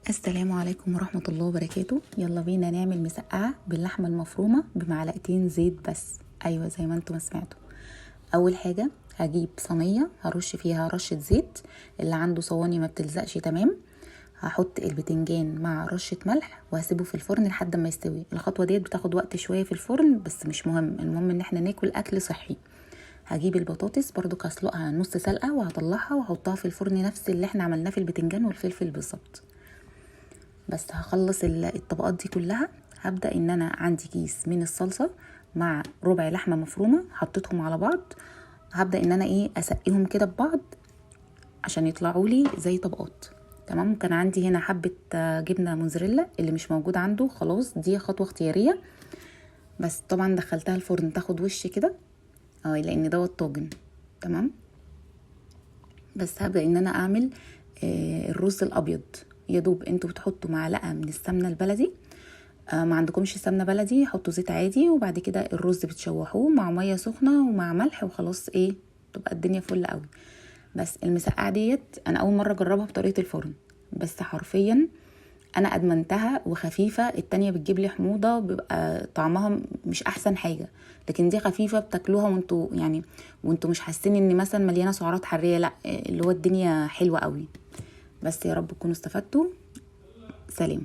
السلام عليكم ورحمة الله وبركاته. يلا بينا نعمل مسقعة باللحمة المفرومة بمعلقتين زيت بس. ايوه زي ما انتم سمعتوا. اول حاجة هجيب صينية هرش فيها رشة زيت، اللي عنده صواني ما بتلزقش تمام. هحط البتنجان مع رشة ملح وهسيبه في الفرن لحد ما يستوي. الخطوة ديت بتاخد وقت شوية في الفرن بس مش مهم، المهم ان احنا ناكل اكل صحي. هجيب البطاطس برضو هسلقها نص سلقة وهطلعها واحطها في الفرن نفس اللي احنا عملناه في البتنجان والفلفل بالظبط. بس هخلص الطبقات دي كلها. هبدأ ان انا عندي كيس من الصلصة مع ربع لحمة مفرومة حطيتهم على بعض. هبدأ ان انا اسقيهم كده ببعض عشان يطلعوا لي زي طبقات. تمام. كان عندي هنا حبة جبنة موزاريلا، اللي مش موجود عنده خلاص دي خطوة اختيارية. بس طبعا دخلتها الفرن تاخد وش كده لان دوت طاجن. تمام. بس هبدأ ان انا اعمل الرز الابيض. يا دوب انتوا بتحطوا معلقه من السمنه البلدي، ما عندكمش سمنه بلدي حطوا زيت عادي، وبعد كده الرز بتشوحوه مع ميه سخنه ومع ملح وخلاص تبقى الدنيا فل قوي. بس المسقعه ديت انا اول مره اجربها بطريقه الفرن، بس حرفيا انا ادمنتها وخفيفه. التانية بتجيب لي حموضه بيبقى طعمها مش احسن حاجه، لكن دي خفيفه بتاكلوها وانتوا مش حاسين ان مثلا مليانه سعرات حراريه، لا اللي هو الدنيا حلوه قوي. بس يا رب تكونوا استفدتوا. سلام.